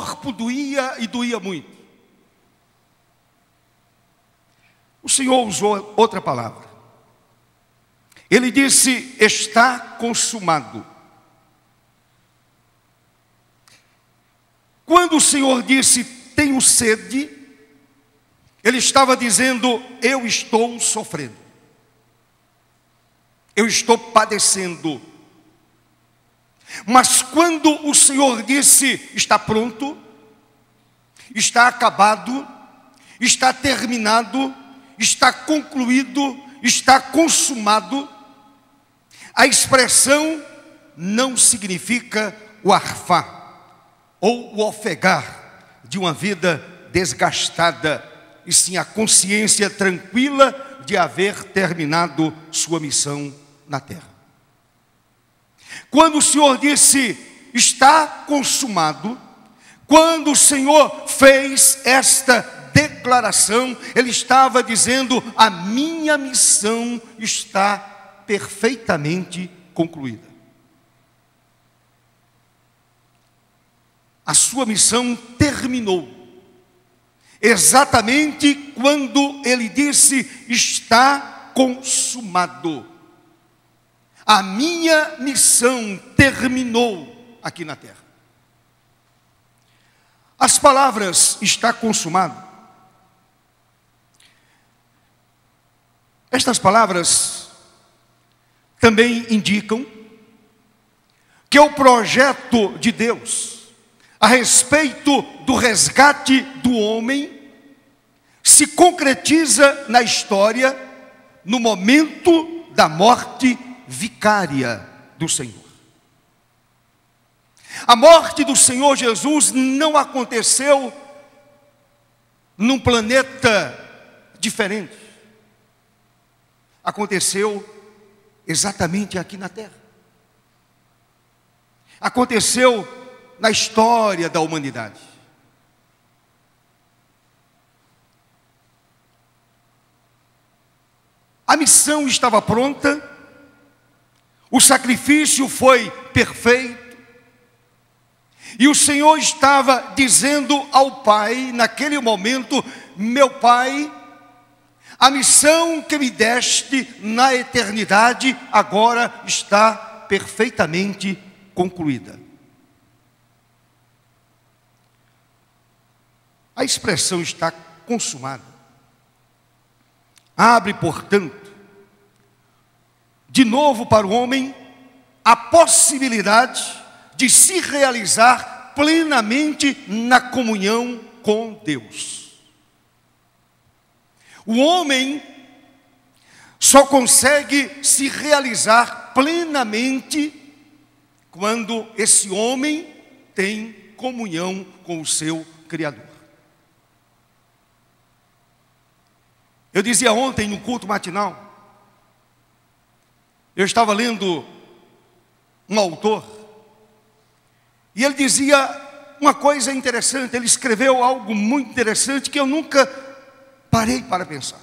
corpo doía e doía muito. O Senhor usou outra palavra. Ele disse: está consumado. Quando o Senhor disse: tenho sede, Ele estava dizendo: eu estou sofrendo, eu estou padecendo. Mas quando o Senhor disse: está pronto, está acabado, está terminado, está concluído, está consumado, a expressão não significa o arfar ou o ofegar de uma vida desgastada, e sim a consciência tranquila de haver terminado sua missão na terra. Quando o Senhor disse: está consumado, quando o Senhor fez esta declaração, Ele estava dizendo: a minha missão está perfeitamente concluída. A sua missão terminou exatamente quando Ele disse: está consumado. A minha missão terminou aqui na terra. As palavras "está consumado", estas palavras também indicam que o projeto de Deus a respeito do resgate do homem se concretiza na história no momento da morte vicária do Senhor. A morte do Senhor Jesus não aconteceu num planeta diferente. Aconteceu exatamente aqui na terra. Aconteceu na história da humanidade. A missão estava pronta, o sacrifício foi perfeito, e o Senhor estava dizendo ao Pai, naquele momento: meu Pai, a missão que me deste na eternidade agora está perfeitamente concluída. A expressão "está consumada" abre, portanto, de novo para o homem a possibilidade de se realizar plenamente na comunhão com Deus. O homem só consegue se realizar plenamente quando esse homem tem comunhão com o seu Criador. Eu dizia ontem no culto matinal, eu estava lendo um autor, e ele dizia uma coisa interessante. Ele escreveu algo muito interessante que eu nunca parei para pensar.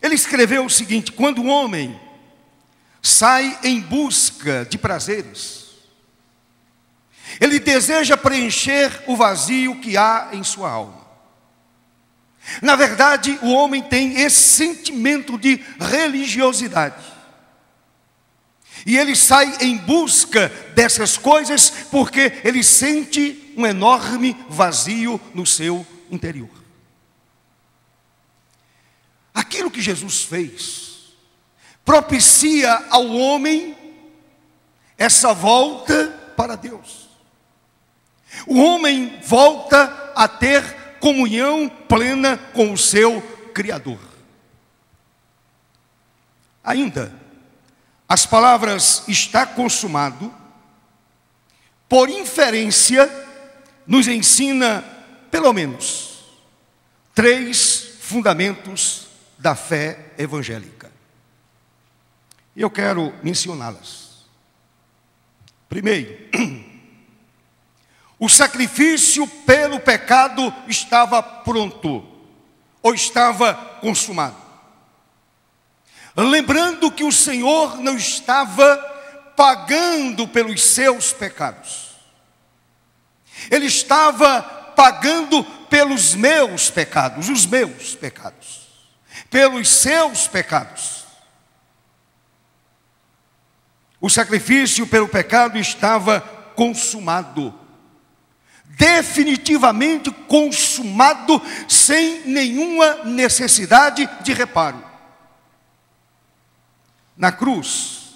Ele escreveu o seguinte: quando o homem sai em busca de prazeres, ele deseja preencher o vazio que há em sua alma. Na verdade, o homem tem esse sentimento de religiosidade, e ele sai em busca dessas coisas porque ele sente um enorme vazio no seu interior. Aquilo que Jesus fez propicia ao homem essa volta para Deus. O homem volta a ter comunhão plena com o seu Criador. Ainda, as palavras "está consumado", por inferência, nos ensina pelo menos 3 fundamentos da fé evangélica. E eu quero mencioná-las. Primeiro, o sacrifício pelo pecado estava pronto, ou estava consumado. Lembrando que o Senhor não estava pagando pelos seus pecados. Ele estava pagando pelos meus pecados, os meus pecados, pelos seus pecados. O sacrifício pelo pecado estava consumado, definitivamente consumado, sem nenhuma necessidade de reparo. Na cruz,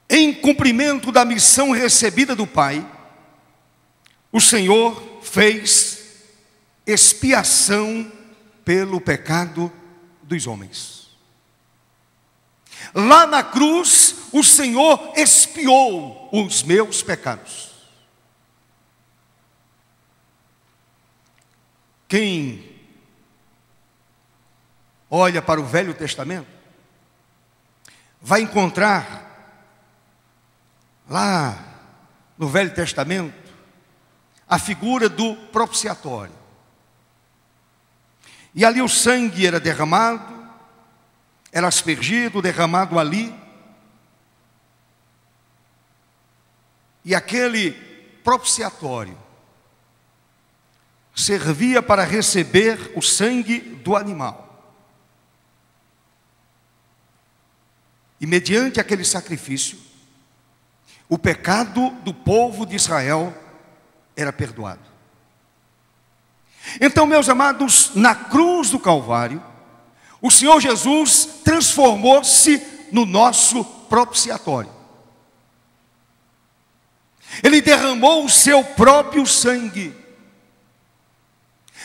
em cumprimento da missão recebida do Pai, o Senhor fez expiação pelo pecado dos homens. Lá na cruz, o Senhor expiou os meus pecados. Quem olha para o Velho Testamento vai encontrar lá no Velho Testamento a figura do propiciatório. E ali o sangue era derramado, era aspergido, derramado ali. E aquele propiciatório servia para receber o sangue do animal. E mediante aquele sacrifício, o pecado do povo de Israel era perdoado. Então, meus amados, na cruz do Calvário, o Senhor Jesus transformou-se no nosso propiciatório. Ele derramou o seu próprio sangue.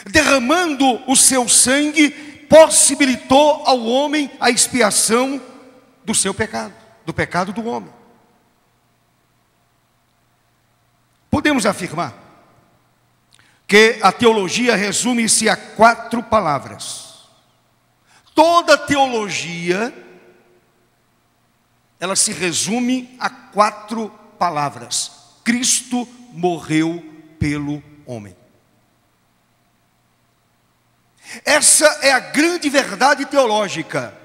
Derramando o seu sangue, possibilitou ao homem a expiação do seu pecado, do pecado do homem. Podemos afirmar que a teologia resume-se a 4 palavras. Toda teologia, ela se resume a 4 palavras. Cristo morreu pelo homem. Essa é a grande verdade teológica.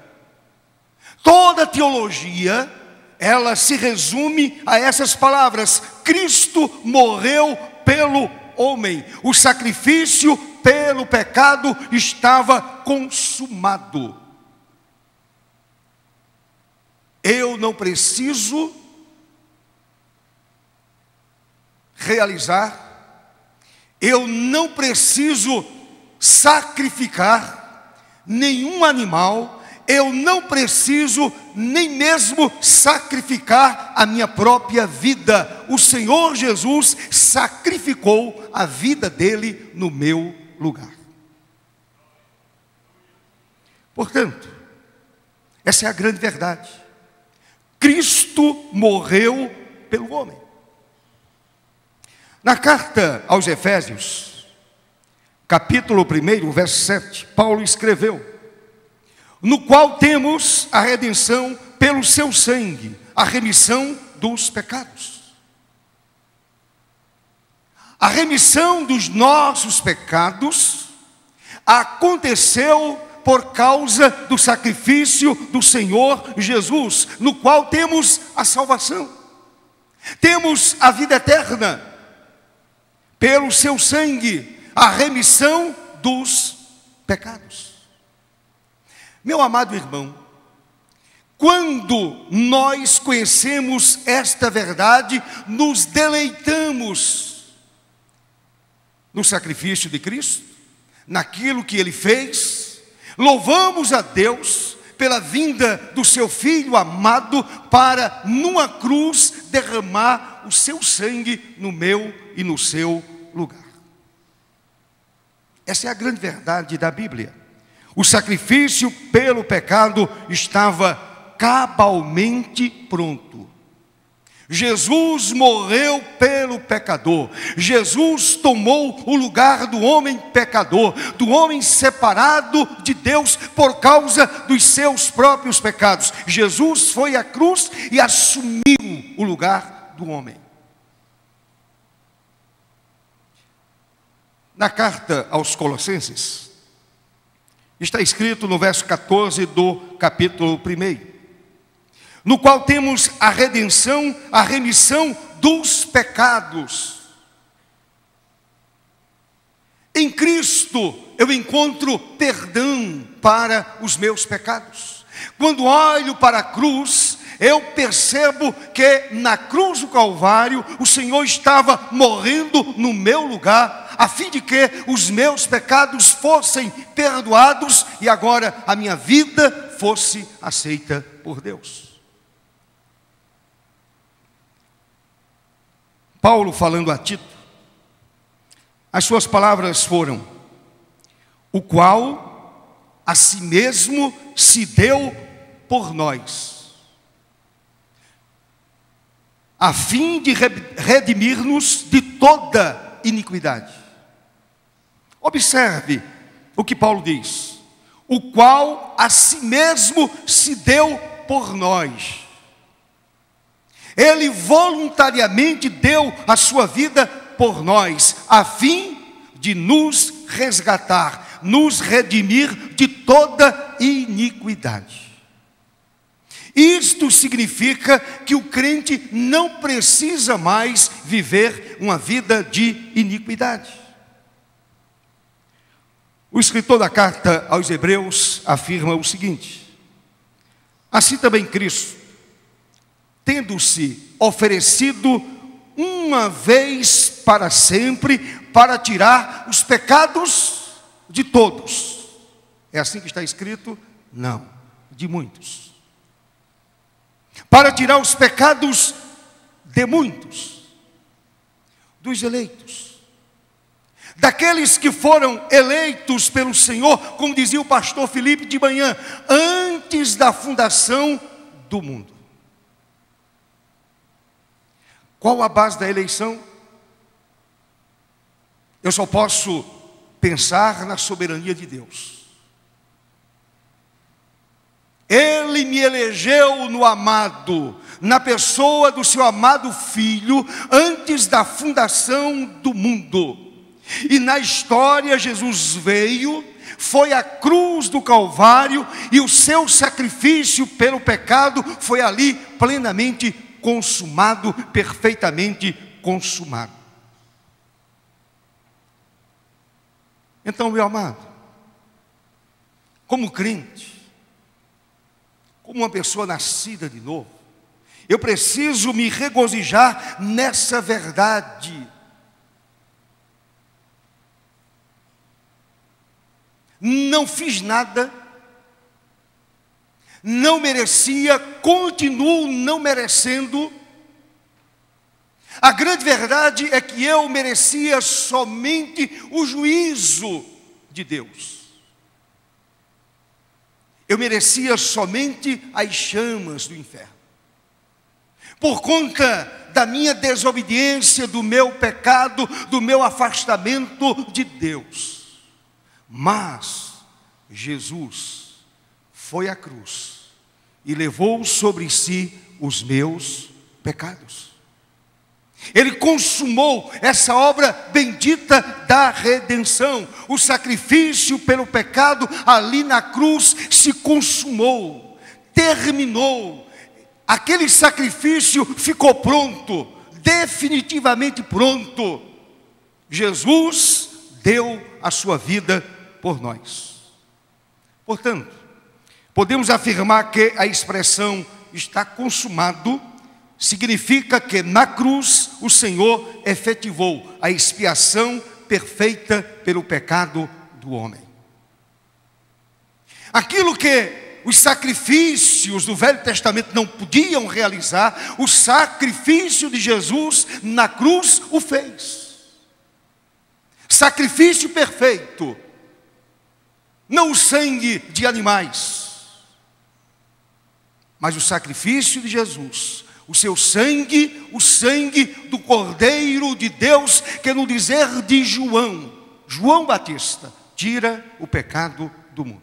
Toda teologia, ela se resume a essas palavras: Cristo morreu pelo homem. O sacrifício pelo pecado estava consumado. Eu não preciso realizar, eu não preciso sacrificar nenhum animal, eu não preciso nem mesmo sacrificar a minha própria vida. O Senhor Jesus sacrificou a vida dele no meu lugar. Portanto, essa é a grande verdade. Cristo morreu pelo homem. Na carta aos Efésios, capítulo 1, verso 7, Paulo escreveu: no qual temos a redenção pelo seu sangue, a remissão dos pecados. A remissão dos nossos pecados aconteceu por causa do sacrifício do Senhor Jesus, no qual temos a salvação. Temos a vida eterna pelo seu sangue, a remissão dos pecados. Meu amado irmão, quando nós conhecemos esta verdade, nos deleitamos no sacrifício de Cristo, naquilo que Ele fez, louvamos a Deus pela vinda do seu Filho amado para, numa cruz, derramar o seu sangue no meu e no seu lugar. Essa é a grande verdade da Bíblia. O sacrifício pelo pecado estava cabalmente pronto. Jesus morreu pelo pecador. Jesus tomou o lugar do homem pecador, do homem separado de Deus por causa dos seus próprios pecados. Jesus foi à cruz e assumiu o lugar do homem. Na carta aos Colossenses, está escrito no verso 14 do capítulo 1, no qual temos a redenção, a remissão dos pecados. Cristo eu encontro perdão para os meus pecados. Quando olho para a cruz, eu percebo que na cruz do Calvário o Senhor estava morrendo no meu lugar, a fim de que os meus pecados fossem perdoados e agora a minha vida fosse aceita por Deus. Paulo falando a Tito, as suas palavras foram: o qual a si mesmo se deu por nós, a fim de redimir-nos de toda iniquidade. Observe o que Paulo diz: o qual a si mesmo se deu por nós. Ele voluntariamente deu a sua vida por nós, a fim de nos resgatar, nos redimir de toda iniquidade. Isto significa que o crente não precisa mais viver uma vida de iniquidade. O escritor da carta aos Hebreus afirma o seguinte: assim também Cristo, tendo-se oferecido uma vez para sempre, para tirar os pecados de todos. É assim que está escrito? Não, de muitos. Para tirar os pecados de muitos, dos eleitos, daqueles que foram eleitos pelo Senhor, como dizia o pastor Felipe de manhã, antes da fundação do mundo. Qual a base da eleição? Eu só posso pensar na soberania de Deus. Ele me elegeu no amado, na pessoa do seu amado Filho, antes da fundação do mundo. E na história Jesus veio, foi à cruz do Calvário, e o seu sacrifício pelo pecado foi ali plenamente consumado, perfeitamente consumado. Então, meu amado, como crente, como uma pessoa nascida de novo, eu preciso me regozijar nessa verdade. Não fiz nada, não merecia, continuo não merecendo. A grande verdade é que eu merecia somente o juízo de Deus. Eu merecia somente as chamas do inferno. Por conta da minha desobediência, do meu pecado, do meu afastamento de Deus. Mas Jesus foi à cruz e levou sobre si os meus pecados. Ele consumou essa obra bendita da redenção. O sacrifício pelo pecado ali na cruz se consumou, terminou. Aquele sacrifício ficou pronto, definitivamente pronto. Jesus deu a sua vida por nós. Portanto, podemos afirmar que a expressão está consumado significa que na cruz o Senhor efetivou a expiação perfeita pelo pecado do homem. Aquilo que os sacrifícios do Velho Testamento não podiam realizar, o sacrifício de Jesus na cruz o fez. Sacrifício perfeito, não o sangue de animais, mas o sacrifício de Jesus, o seu sangue, o sangue do Cordeiro de Deus, que no dizer de João Batista, tira o pecado do mundo.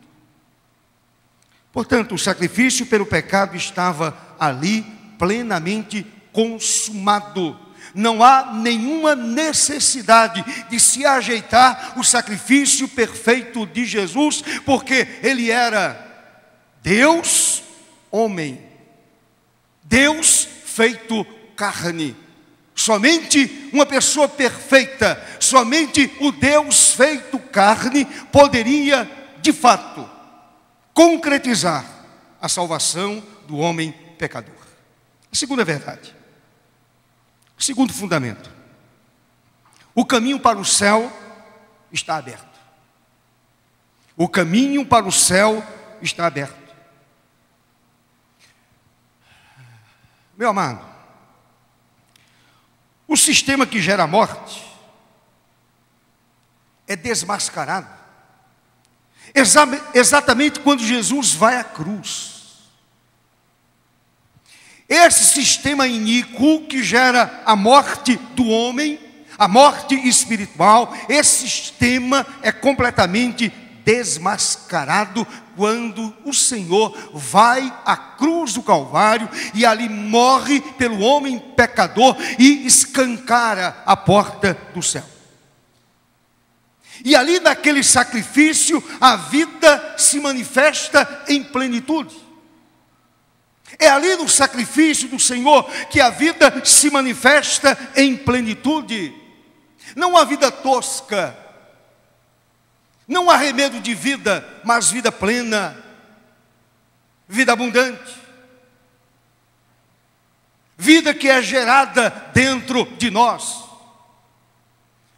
Portanto, o sacrifício pelo pecado estava ali plenamente consumado. Não há nenhuma necessidade de se ajeitar o sacrifício perfeito de Jesus, porque ele era Deus, homem, Deus feito carne, Somente uma pessoa perfeita, somente o Deus feito carne poderia, de fato, concretizar a salvação do homem pecador. A segunda verdade, o segundo fundamento: o caminho para o céu está aberto. O caminho para o céu está aberto. Meu amado, o sistema que gera a morte é desmascarado exatamente quando Jesus vai à cruz. Esse sistema iníquo que gera a morte do homem, a morte espiritual, esse sistema é completamente desmascarado quando o Senhor vai à cruz do Calvário e ali morre pelo homem pecador e escancara a porta do céu. E ali naquele sacrifício a vida se manifesta em plenitude. É ali no sacrifício do Senhor que a vida se manifesta em plenitude. Não a vida tosca, não há arremedo de vida, mas vida plena, vida abundante, vida que é gerada dentro de nós,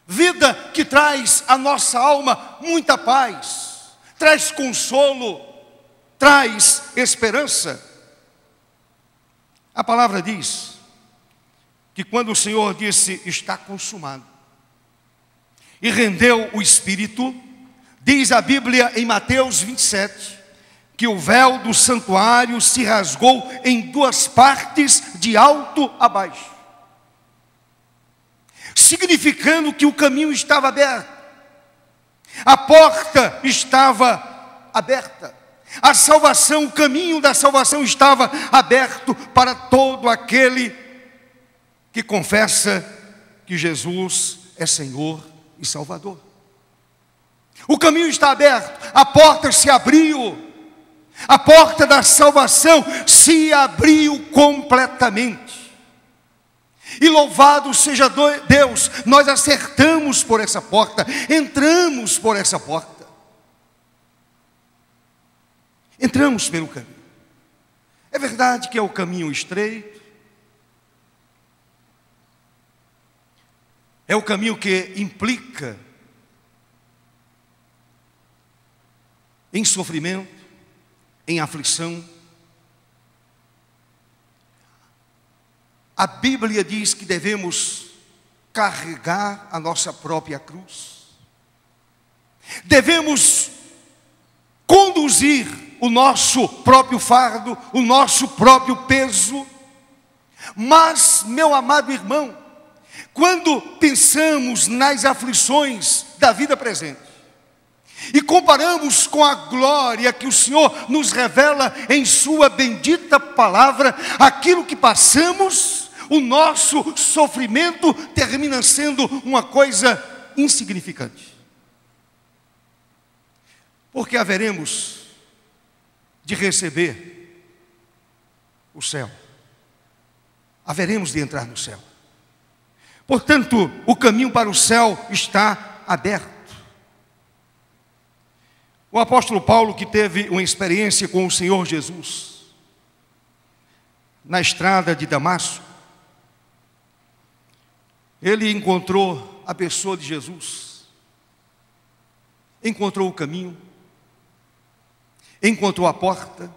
vida que traz à nossa alma muita paz, traz consolo, traz esperança. A palavra diz que quando o Senhor disse está consumado e rendeu o Espírito, diz a Bíblia em Mateus 27, que o véu do santuário se rasgou em duas partes, de alto a baixo, significando que o caminho estava aberto, a porta estava aberta, a salvação, o caminho da salvação estava aberto para todo aquele que confessa que Jesus é Senhor e Salvador. O caminho está aberto, a porta se abriu, a porta da salvação se abriu completamente. E louvado seja Deus, nós acertamos por essa porta, entramos por essa porta. Entramos pelo caminho. É verdade que é o caminho estreito, é o caminho que implica em sofrimento, em aflição. A Bíblia diz que devemos carregar a nossa própria cruz. Devemos conduzir o nosso próprio fardo, o nosso próprio peso. Mas, meu amado irmão, quando pensamos nas aflições da vida presente, e comparamos com a glória que o Senhor nos revela em sua bendita palavra, aquilo que passamos, o nosso sofrimento termina sendo uma coisa insignificante. Porque haveremos de receber o céu, haveremos de entrar no céu. Portanto, o caminho para o céu está aberto. O apóstolo Paulo, que teve uma experiência com o Senhor Jesus na estrada de Damasco, ele encontrou a pessoa de Jesus, encontrou o caminho, encontrou a porta,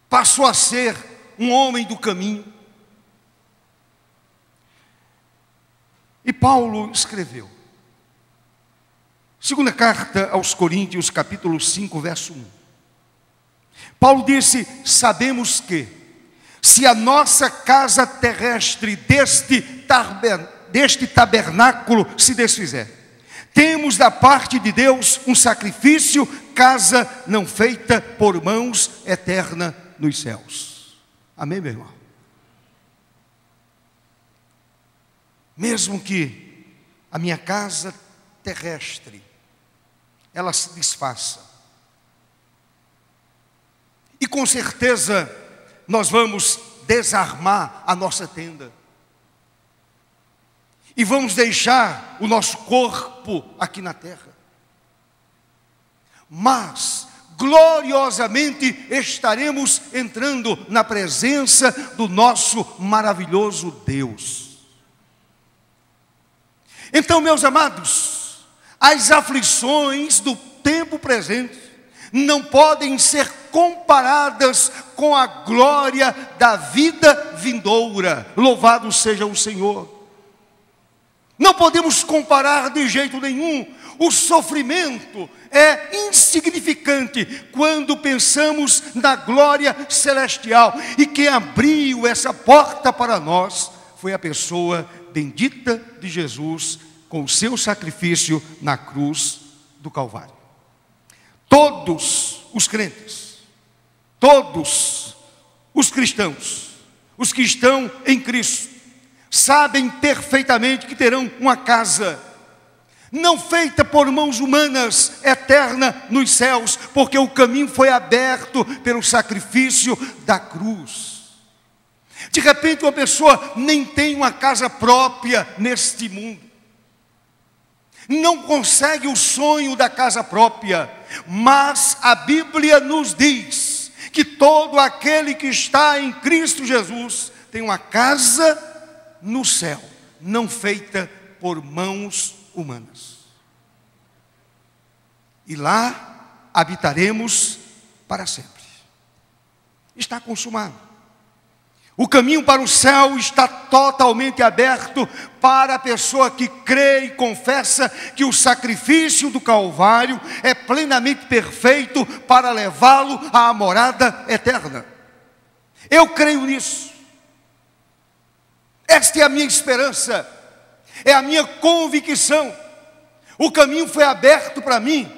passou a ser um homem do caminho. E Paulo escreveu, segunda carta aos Coríntios, capítulo 5, verso 1. Paulo disse: sabemos que, se a nossa casa terrestre deste tabernáculo se desfizer, temos da parte de Deus um sacrifício, casa não feita por mãos, eterna nos céus. Amém, meu irmão? Mesmo que a minha casa terrestre ela se desfaça, e com certeza nós vamos desarmar a nossa tenda. E vamos deixar o nosso corpo aqui na terra. Mas, gloriosamente, estaremos entrando na presença do nosso maravilhoso Deus. Então, meus amados, as aflições do tempo presente não podem ser comparadas com a glória da vida vindoura. Louvado seja o Senhor. Não podemos comparar de jeito nenhum. O sofrimento é insignificante quando pensamos na glória celestial. E quem abriu essa porta para nós foi a pessoa bendita de Jesus, com o seu sacrifício na cruz do Calvário. Todos os crentes, todos os cristãos, os que estão em Cristo, sabem perfeitamente que terão uma casa, não feita por mãos humanas, eterna nos céus, porque o caminho foi aberto pelo sacrifício da cruz. De repente uma pessoa nem tem uma casa própria neste mundo, não consegue o sonho da casa própria, mas a Bíblia nos diz que todo aquele que está em Cristo Jesus tem uma casa no céu, não feita por mãos humanas. E lá habitaremos para sempre. Está consumado. O caminho para o céu está totalmente aberto para a pessoa que crê e confessa que o sacrifício do Calvário é plenamente perfeito para levá-lo à morada eterna. Eu creio nisso. Esta é a minha esperança, é a minha convicção. O caminho foi aberto para mim.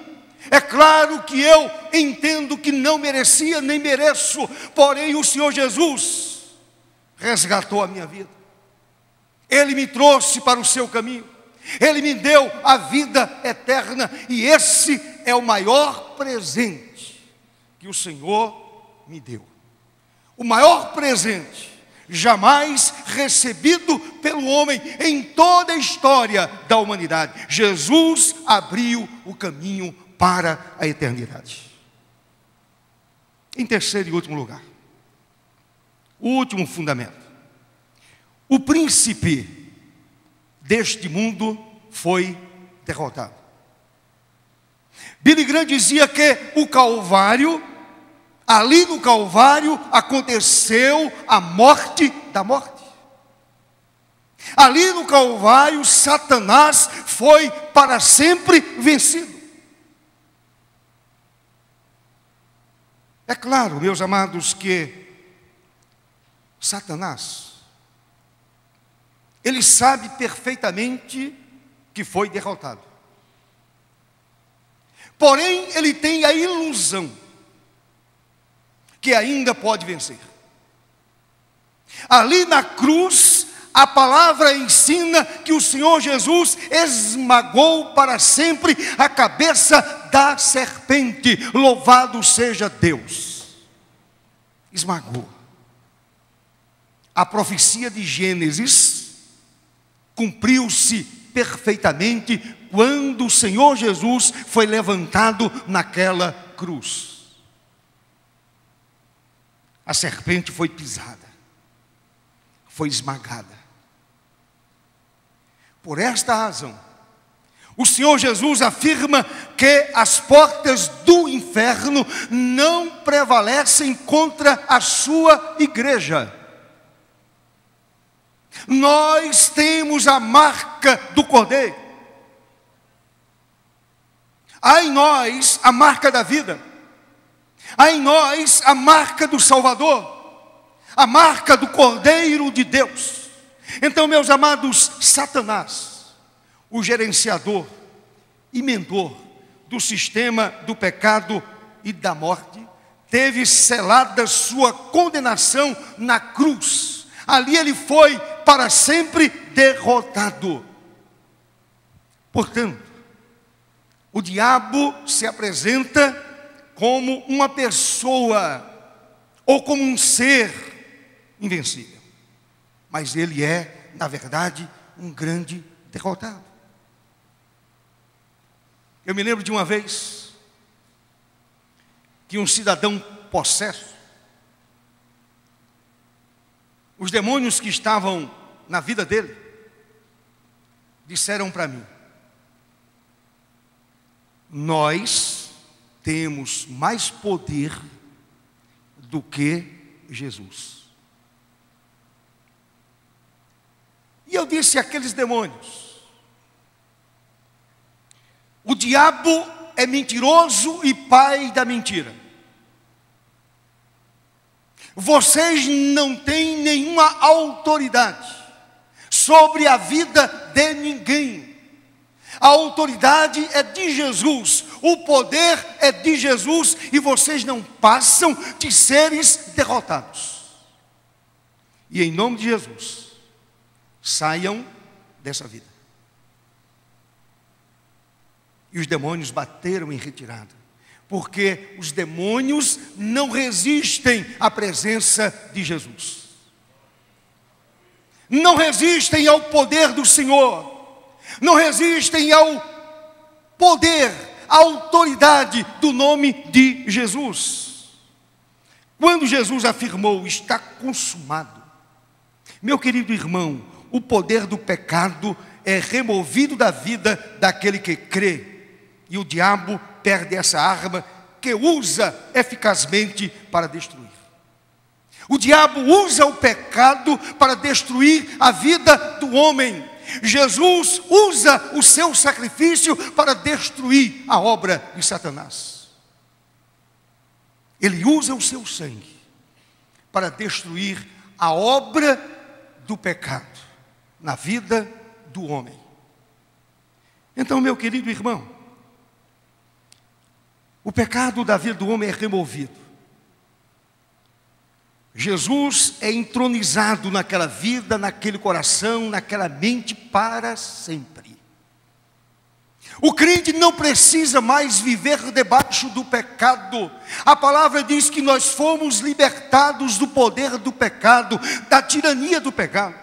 É claro que eu entendo que não merecia nem mereço, porém o Senhor Jesus resgatou a minha vida. Ele me trouxe para o seu caminho. Ele me deu a vida eterna. E esse é o maior presente que o Senhor me deu. O maior presente jamais recebido pelo homem em toda a história da humanidade. Jesus abriu o caminho para a eternidade. Em terceiro e último lugar, o último fundamento. O príncipe deste mundo foi derrotado. Billy Graham dizia que o Calvário, ali no Calvário, aconteceu a morte da morte. Ali no Calvário, Satanás foi para sempre vencido. É claro, meus amados, que Satanás, ele sabe perfeitamente que foi derrotado. Porém, ele tem a ilusão que ainda pode vencer. Ali na cruz, a palavra ensina que o Senhor Jesus esmagou para sempre a cabeça da serpente. Louvado seja Deus. Esmagou. A profecia de Gênesis cumpriu-se perfeitamente quando o Senhor Jesus foi levantado naquela cruz. A serpente foi pisada, foi esmagada. Por esta razão, o Senhor Jesus afirma que as portas do inferno não prevalecem contra a sua igreja. Nós temos a marca do Cordeiro. Há em nós a marca da vida. Há em nós a marca do Salvador. A marca do Cordeiro de Deus. Então, meus amados, Satanás, o gerenciador e mentor do sistema do pecado e da morte, teve selada sua condenação na cruz. Ali ele foi para sempre derrotado. Portanto, o diabo se apresenta como uma pessoa ou como um ser invencível. Mas ele é, na verdade, um grande derrotado. Eu me lembro de uma vez que um cidadão possesso, os demônios que estavam na vida dele, disseram para mim: nós temos mais poder do que Jesus. E eu disse àqueles demônios: o diabo é mentiroso e pai da mentira. Vocês não têm nenhuma autoridade sobre a vida de ninguém. A autoridade é de Jesus, o poder é de Jesus, e vocês não passam de seres derrotados. E em nome de Jesus, saiam dessa vida. E os demônios bateram em retirada, porque os demônios não resistem à presença de Jesus, não resistem ao poder do Senhor, não resistem ao poder, à autoridade do nome de Jesus. Quando Jesus afirmou: está consumado, meu querido irmão, o poder do pecado é removido da vida daquele que crê, e o diabo perde essa arma que usa eficazmente para destruir. O diabo usa o pecado para destruir a vida do homem. Jesus usa o seu sacrifício para destruir a obra de Satanás. Ele usa o seu sangue para destruir a obra do pecado na vida do homem. Então, meu querido irmão, o pecado da vida do homem é removido. Jesus é entronizado naquela vida, naquele coração, naquela mente para sempre. O crente não precisa mais viver debaixo do pecado. A palavra diz que nós fomos libertados do poder do pecado, da tirania do pecado.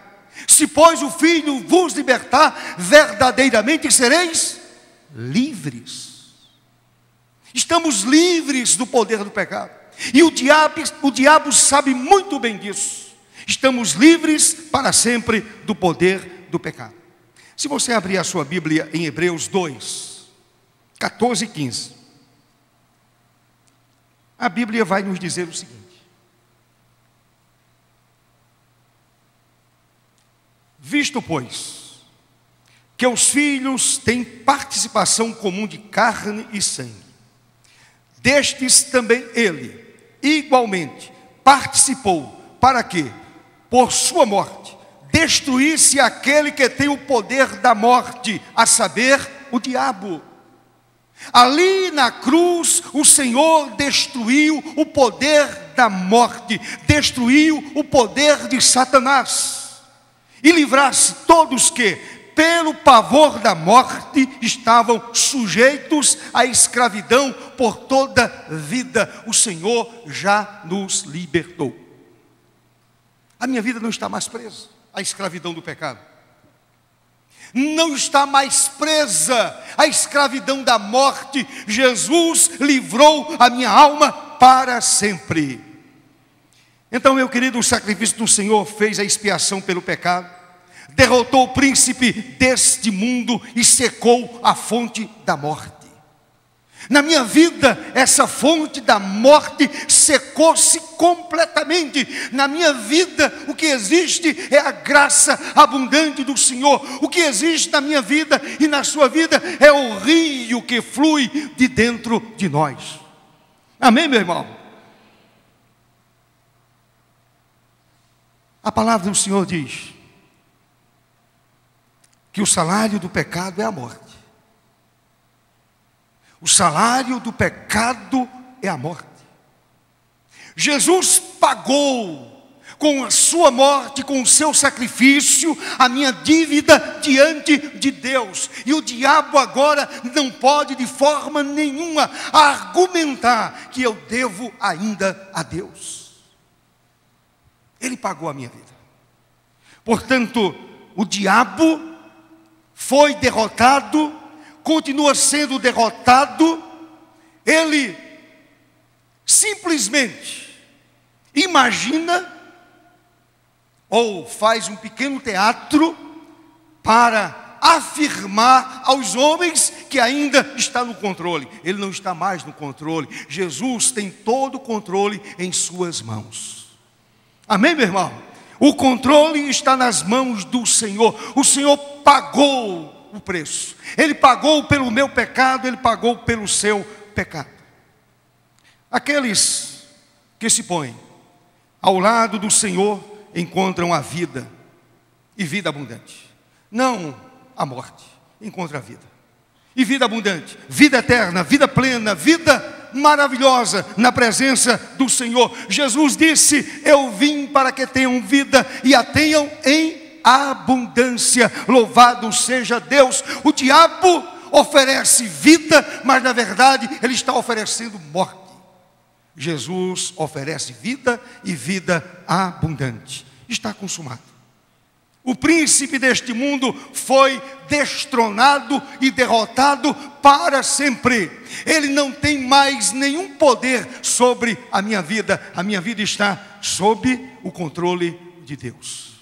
Se, pois, o Filho vos libertar, verdadeiramente sereis livres. Estamos livres do poder do pecado. E o diabo sabe muito bem disso. Estamos livres para sempre do poder do pecado. Se você abrir a sua Bíblia em Hebreus 2, 14 e 15, a Bíblia vai nos dizer o seguinte: visto, pois, que os filhos têm participação comum de carne e sangue, destes também ele, igualmente, participou, para que, por sua morte, destruísse aquele que tem o poder da morte, a saber, o diabo. Ali na cruz, o Senhor destruiu o poder da morte, destruiu o poder de Satanás, e livrasse todos que, pelo pavor da morte, estavam sujeitos à escravidão por toda a vida. O Senhor já nos libertou. A minha vida não está mais presa à escravidão do pecado. Não está mais presa à escravidão da morte. Jesus livrou a minha alma para sempre. Então, meu querido, o sacrifício do Senhor fez a expiação pelo pecado, derrotou o príncipe deste mundo e secou a fonte da morte. Na minha vida, essa fonte da morte secou-se completamente. Na minha vida, o que existe é a graça abundante do Senhor. O que existe na minha vida e na sua vida é o rio que flui de dentro de nós. Amém, meu irmão? A palavra do Senhor diz que o salário do pecado é a morte. O salário do pecado é a morte. Jesus pagou com a sua morte, com o seu sacrifício, a minha dívida diante de Deus. E o diabo agora não pode de forma nenhuma argumentar que eu devo ainda a Deus. Ele pagou a minha vida. Portanto, o diabo foi derrotado, continua sendo derrotado. Ele simplesmente imagina ou faz um pequeno teatro para afirmar aos homens que ainda está no controle. Ele não está mais no controle. Jesus tem todo o controle em suas mãos. Amém, meu irmão? O controle está nas mãos do Senhor. O Senhor pagou o preço. Ele pagou pelo meu pecado, Ele pagou pelo seu pecado. Aqueles que se põem ao lado do Senhor encontram a vida e vida abundante. Não a morte, encontra a vida. E vida abundante, vida eterna, vida plena, vida maravilhosa na presença do Senhor. Jesus disse: eu vim para que tenham vida e a tenham em abundância. Louvado seja Deus. O diabo oferece vida, mas na verdade ele está oferecendo morte. Jesus oferece vida e vida abundante. Está consumado. O príncipe deste mundo foi destronado e derrotado para sempre. Ele não tem mais nenhum poder sobre a minha vida. A minha vida está sob o controle de Deus.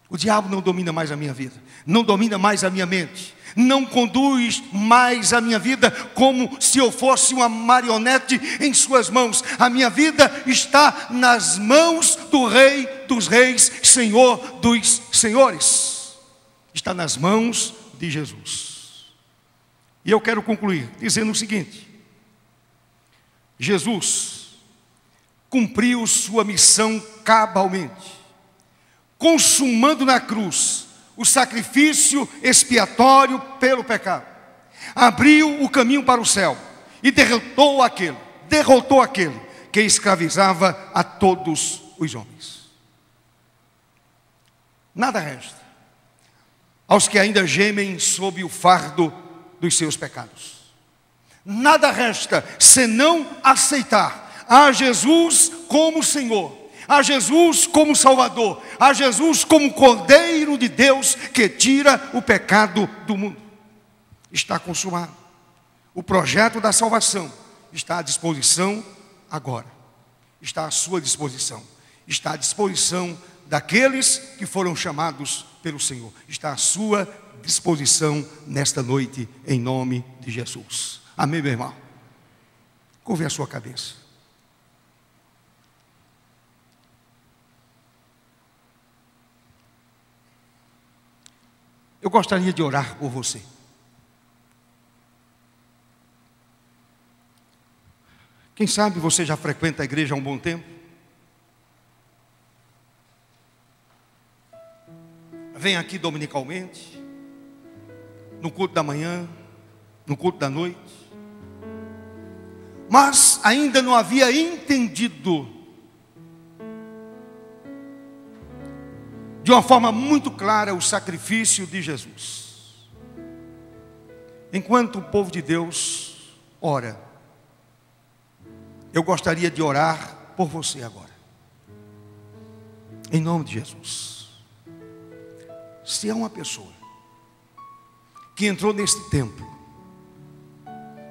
O diabo não domina mais a minha vida, não domina mais a minha mente, não conduz mais a minha vida como se eu fosse uma marionete em suas mãos. A minha vida está nas mãos do Rei dos Reis, Senhor dos Senhores. Está nas mãos de Jesus. E eu quero concluir dizendo o seguinte: Jesus cumpriu sua missão cabalmente, consumando na cruz o sacrifício expiatório pelo pecado. Abriu o caminho para o céu e derrotou aquele que escravizava a todos os homens. Nada resta aos que ainda gemem sob o fardo dos seus pecados. Nada resta senão aceitar a Jesus como Senhor, a Jesus como Salvador, a Jesus como Cordeiro de Deus que tira o pecado do mundo. Está consumado. O projeto da salvação está à disposição agora. Está à sua disposição. Está à disposição daqueles que foram chamados pelo Senhor. Está à sua disposição nesta noite, em nome de Jesus. Amém, meu irmão? Curve a sua cabeça. Eu gostaria de orar por você. Quem sabe você já frequenta a igreja há um bom tempo? Vem aqui dominicalmente, no culto da manhã, no culto da noite, mas ainda não havia entendido de uma forma muito clara o sacrifício de Jesus. Enquanto o povo de Deus ora, eu gostaria de orar por você agora, em nome de Jesus. Se é uma pessoa que entrou neste templo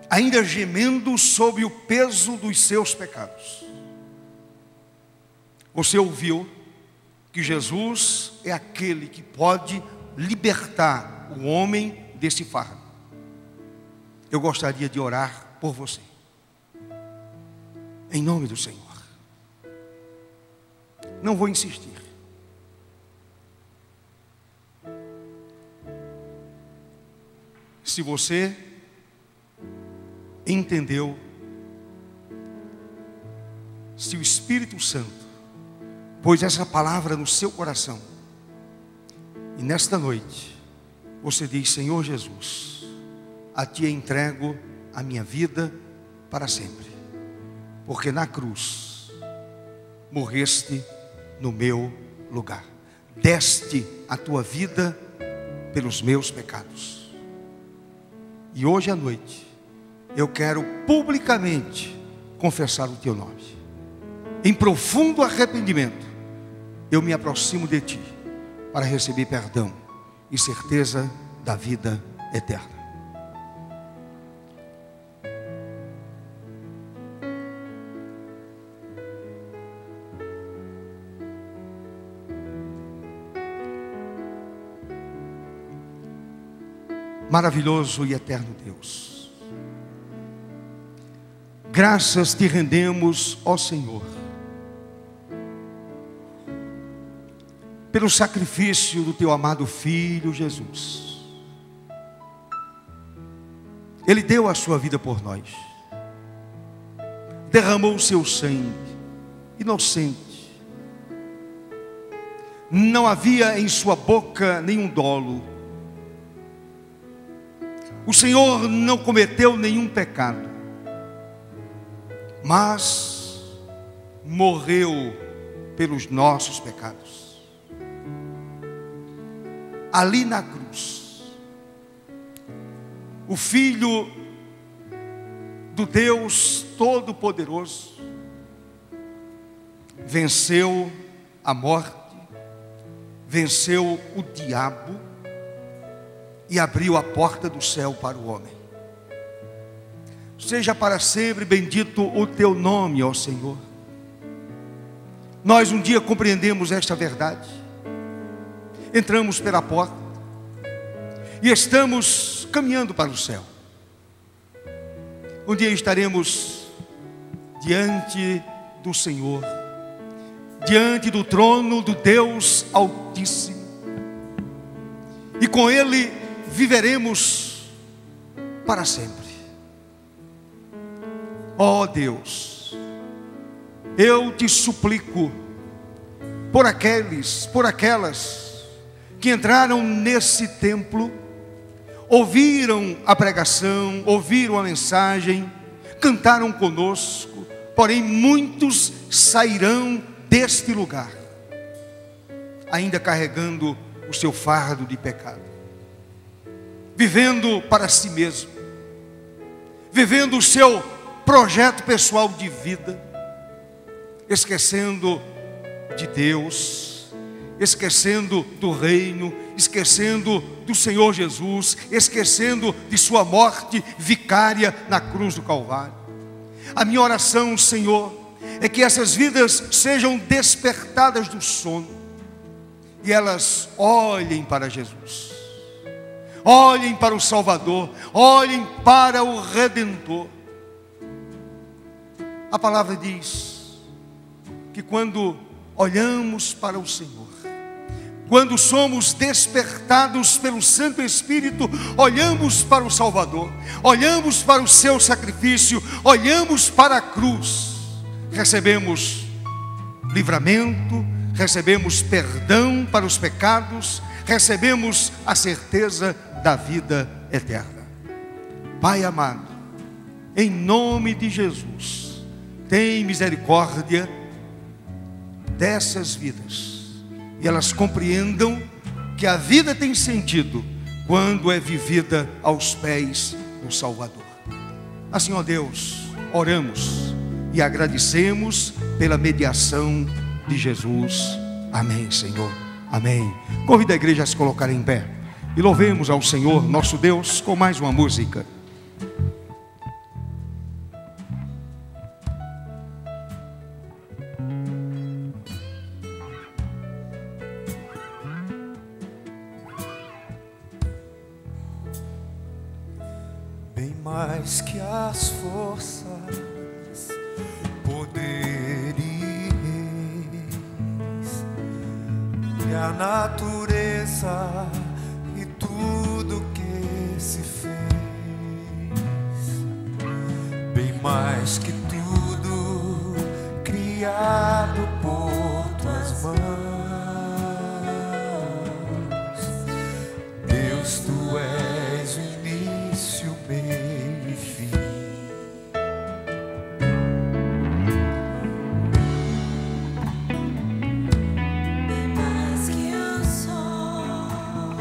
ainda gemendo sob o peso dos seus pecados, você ouviu que Jesus é aquele que pode libertar o homem desse fardo. Eu gostaria de orar por você, em nome do Senhor. Não vou insistir. Se você entendeu, se o Espírito Santo pôs essa palavra no seu coração, e nesta noite você diz: Senhor Jesus, a Ti entrego a minha vida para sempre, porque na cruz morreste no meu lugar, deste a Tua vida pelos meus pecados. E hoje à noite eu quero publicamente confessar o Teu nome, em profundo arrependimento, eu me aproximo de Ti para receber perdão e certeza da vida eterna. Maravilhoso e eterno Deus, graças Te rendemos, ó Senhor, pelo sacrifício do Teu amado Filho Jesus. Ele deu a sua vida por nós, derramou o seu sangue inocente, não havia em sua boca nenhum dolo. O Senhor não cometeu nenhum pecado, mas morreu pelos nossos pecados. Ali na cruz, o Filho do Deus Todo-Poderoso venceu a morte, venceu o diabo e abriu a porta do céu para o homem. Seja para sempre bendito o Teu nome, ó Senhor. Nós um dia compreendemos esta verdade, entramos pela porta e estamos caminhando para o céu. Um dia estaremos diante do Senhor, diante do trono do Deus Altíssimo, e com Ele viveremos para sempre. Ó Deus, eu Te suplico por aquelas que entraram nesse templo, ouviram a pregação, ouviram a mensagem, cantaram conosco, porém muitos sairão deste lugar ainda carregando o seu fardo de pecado, vivendo para si mesmo, vivendo o seu projeto pessoal de vida, esquecendo de Deus, esquecendo do reino, esquecendo do Senhor Jesus, esquecendo de sua morte vicária na cruz do Calvário. A minha oração, Senhor, é que essas vidas sejam despertadas do sono e elas olhem para Jesus, olhem para o Salvador, olhem para o Redentor. A palavra diz que quando olhamos para o Senhor, quando somos despertados pelo Santo Espírito, olhamos para o Salvador, olhamos para o seu sacrifício, olhamos para a cruz, recebemos livramento, recebemos perdão para os pecados, recebemos a certeza da vida eterna. Pai amado, em nome de Jesus, tem misericórdia dessas vidas, e elas compreendam que a vida tem sentido quando é vivida aos pés do Salvador. Assim, ó Deus, oramos e agradecemos pela mediação de Jesus. Amém, Senhor. Amém. Convido a igreja a se colocar em pé e louvemos ao Senhor nosso Deus com mais uma música. Bem mais que as forças, poder e reis, e a natureza e tudo que se fez, bem mais que tudo criado por tuas mãos, Deus, tu és o início, meio e fim. Bem mais que o sol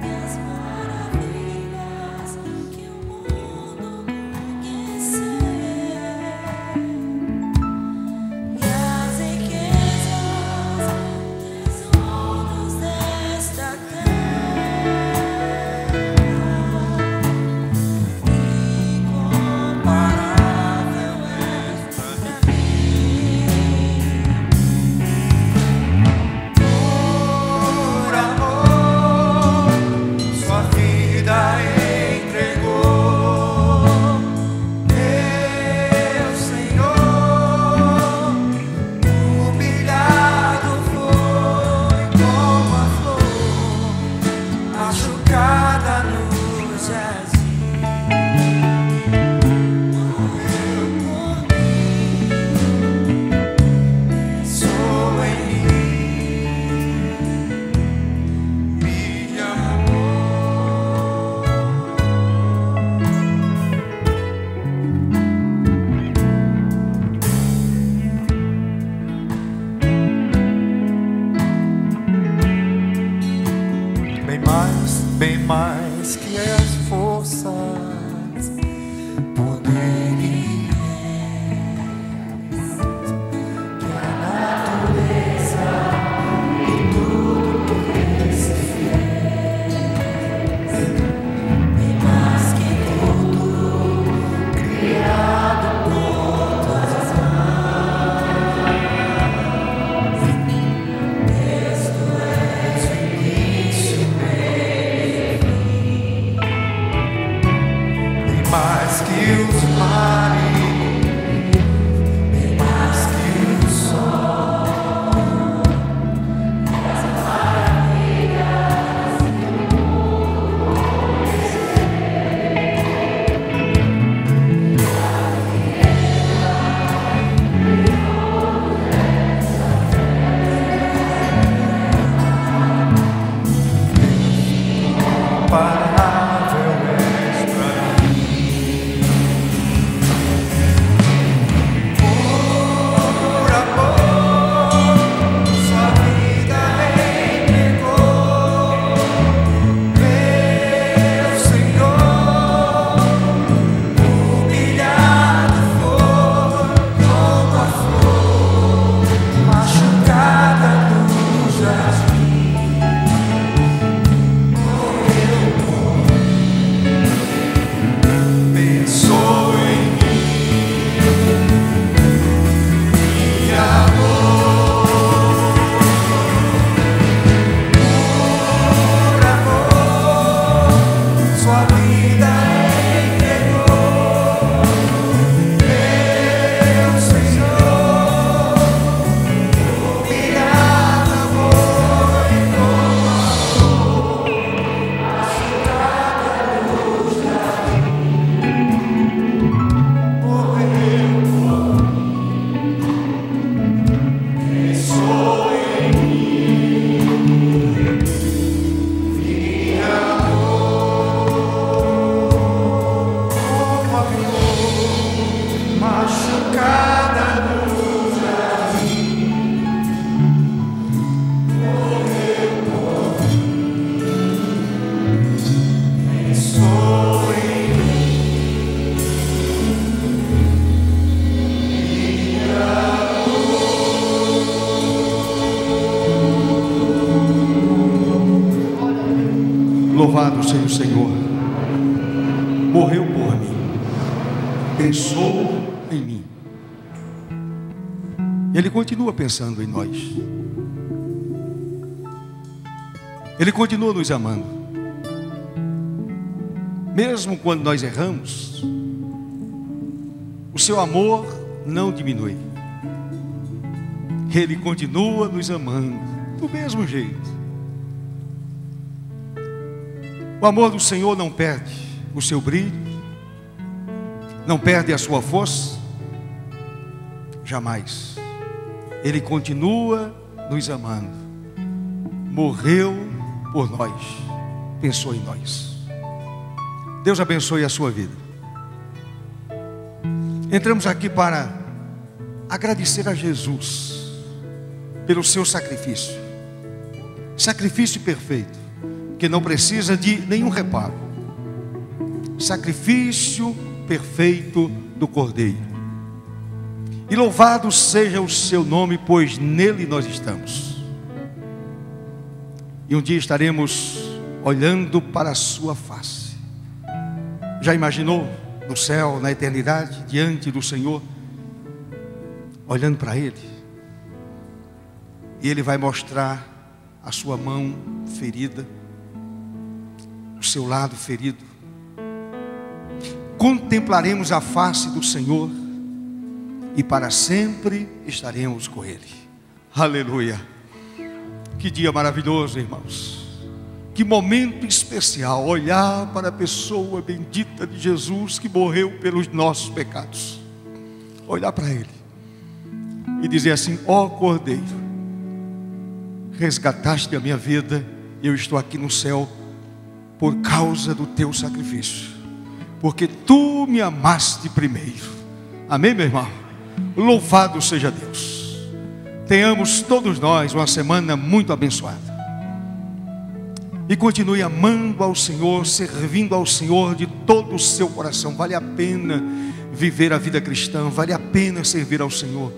e as maravilhas que o mundo conheceu, machucada no jardim. Sou em mim, me bem mais que as forças, poderes que a natureza e tudo que se fez, bem mais que tudo criado por tuas mãos. Tu és o início, mais que os mares, bem mais que o sol, as maravilhas do mundo. Imparável és pra mim. Por amor, sua vida entregou, meu Senhor. Humilhado foi como a flor machucada no jardim. Pensou em mim, me amou. Por amor, sua vida entregou, meu Senhor. Humilhado foi como a flor machucada no jardim. Pensou em mim, me amou, como a flor machucada no jardim. Morreu por mim. Pensou em Louvado seja o Senhor. Morreu por mim, pensou em mim. Ele continua pensando em nós. Ele continua nos amando. Mesmo quando nós erramos, o seu amor não diminui. Ele continua nos amando do mesmo jeito. O amor do Senhor não perde o seu brilho, não perde a sua força, jamais. Ele continua nos amando. Morreu por nós, pensou em nós. Deus abençoe a sua vida. Entramos aqui para agradecer a Jesus pelo seu sacrifício. Sacrifício perfeito, que não precisa de nenhum reparo. Sacrifício perfeito do Cordeiro. E louvado seja o seu nome, pois nele nós estamos. E um dia estaremos olhando para a sua face. Já imaginou no céu, na eternidade, diante do Senhor, olhando para Ele? E Ele vai mostrar a sua mão ferida, o seu lado ferido. Contemplaremos a face do Senhor e para sempre estaremos com Ele. Aleluia! Que dia maravilhoso, irmãos! Que que momento especial olhar para a pessoa bendita de Jesus que morreu pelos nossos pecados. Olhar para Ele e dizer assim: ó Cordeiro, resgataste a minha vida, e eu estou aqui no céu por causa do teu sacrifício, porque tu me amaste primeiro. Amém, meu irmão? Louvado seja Deus. Tenhamos todos nós uma semana muito abençoada. E continue amando ao Senhor, servindo ao Senhor de todo o seu coração. Vale a pena viver a vida cristã, vale a pena servir ao Senhor,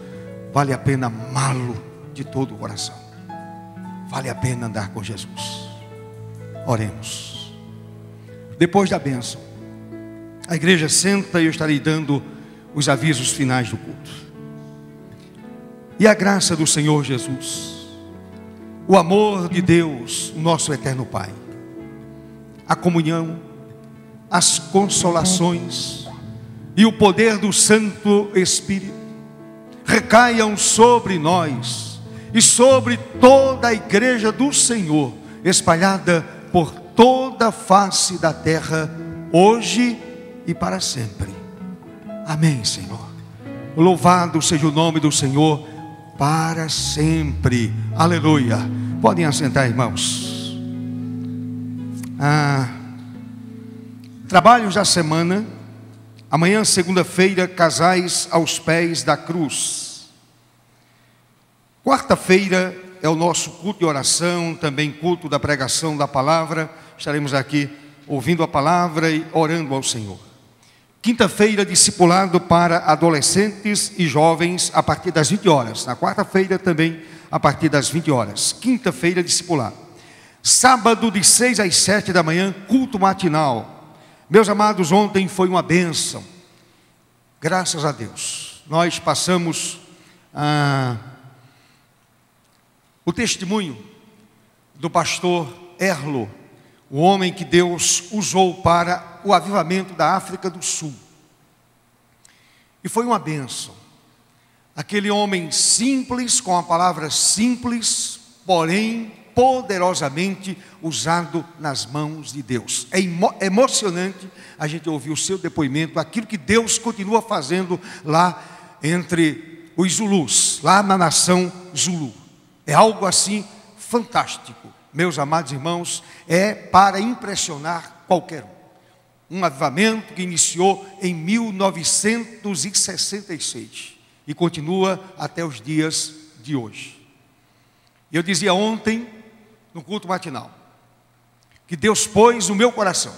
vale a pena amá-lo de todo o coração, vale a pena andar com Jesus. Oremos. Depois da bênção, a igreja senta e eu estarei dando os avisos finais do culto. E a graça do Senhor Jesus, o amor de Deus, nosso eterno Pai, a comunhão, as consolações e o poder do Santo Espírito recaiam sobre nós e sobre toda a igreja do Senhor, espalhada por toda a face da terra, hoje e para sempre. Amém, Senhor. Louvado seja o nome do Senhor para sempre. Aleluia. Podem assentar, irmãos. Trabalhos da semana. Amanhã, segunda-feira, casais aos pés da cruz. Quarta-feira é o nosso culto de oração, também culto da pregação da palavra. Estaremos aqui ouvindo a palavra e orando ao Senhor. Quinta-feira, discipulado para adolescentes e jovens a partir das 20 horas. Na quarta-feira também a partir das 20 horas. Quinta-feira, discipulado. Sábado, de 6 às 7 da manhã, culto matinal. Meus amados, ontem foi uma bênção. Graças a Deus. Nós passamos o testemunho do pastor Erlo, o homem que Deus usou para o avivamento da África do Sul. E foi uma bênção. Aquele homem simples, com a palavra simples, porém poderosamente usado nas mãos de Deus. É emocionante a gente ouvir o seu depoimento, aquilo que Deus continua fazendo lá entre os Zulus, lá na nação Zulu. É algo assim fantástico. Meus amados irmãos, é para impressionar qualquer um. Um avivamento que iniciou em 1966 e continua até os dias de hoje. Eu dizia ontem, no culto matinal, que Deus pôs no meu coração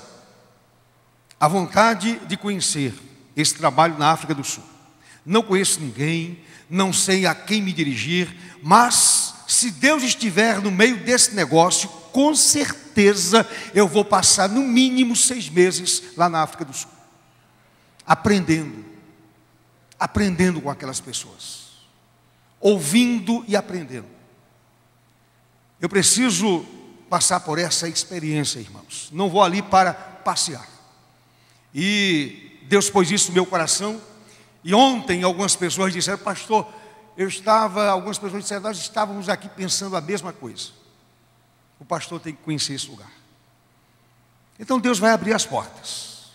a vontade de conhecer esse trabalho na África do Sul. Não conheço ninguém, não sei a quem me dirigir, mas se Deus estiver no meio desse negócio, com certeza eu vou passar no mínimo 6 meses lá na África do Sul, aprendendo com aquelas pessoas, ouvindo e aprendendo. Eu preciso passar por essa experiência, irmãos. Não vou ali para passear. E Deus pôs isso no meu coração. E ontem algumas pessoas disseram: pastor, algumas pessoas disseram, nós estávamos aqui pensando a mesma coisa. O pastor tem que conhecer esse lugar. Então Deus vai abrir as portas.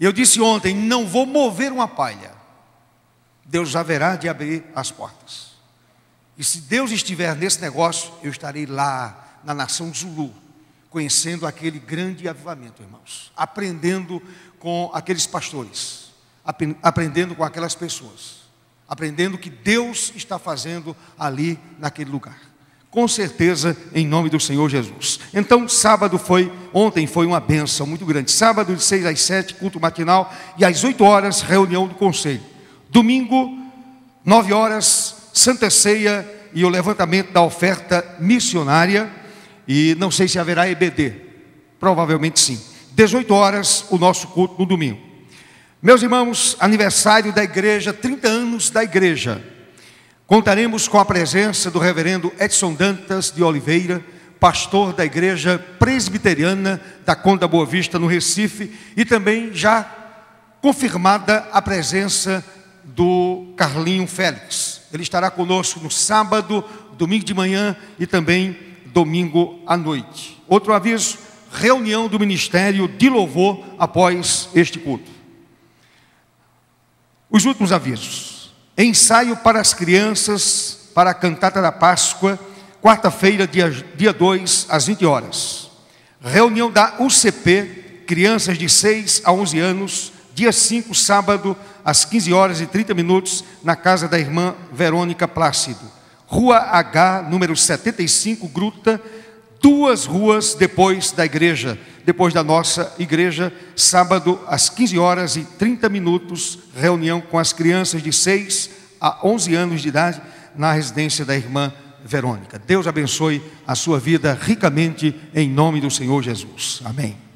Eu disse ontem, não vou mover uma palha. Deus haverá de abrir as portas. E se Deus estiver nesse negócio, eu estarei lá na nação Zulu, conhecendo aquele grande avivamento, irmãos. Aprendendo com aqueles pastores, aprendendo com aquelas pessoas, aprendendo o que Deus está fazendo ali naquele lugar. Com certeza, em nome do Senhor Jesus. Então, ontem foi uma bênção muito grande. Sábado de 6 às 7, culto matinal, e às 8 horas, reunião do conselho. Domingo, 9 horas, Santa Ceia e o levantamento da oferta missionária. E não sei se haverá EBD, provavelmente sim. 18 horas, o nosso culto no domingo. Meus irmãos, aniversário da igreja, 30 anos da igreja. Contaremos com a presença do reverendo Edson Dantas de Oliveira, pastor da igreja presbiteriana da Conde da Boa Vista, no Recife, e também já confirmada a presença do Carlinho Félix. Ele estará conosco no sábado, domingo de manhã e também domingo à noite. Outro aviso, reunião do Ministério de Louvor após este culto. Os últimos avisos. Ensaio para as crianças para a cantata da Páscoa, quarta-feira, dia 2, às 20 horas. Reunião da UCP, crianças de 6 a 11 anos, dia 5, sábado, às 15 horas e 30 minutos, na casa da irmã Verônica Plácido. Rua H, número 75, Gruta, 2 ruas depois da igreja, depois da nossa igreja, sábado, às 15 horas e 30 minutos, reunião com as crianças de 6 a 11 anos de idade, na residência da irmã Verônica. Deus abençoe a sua vida ricamente, em nome do Senhor Jesus. Amém.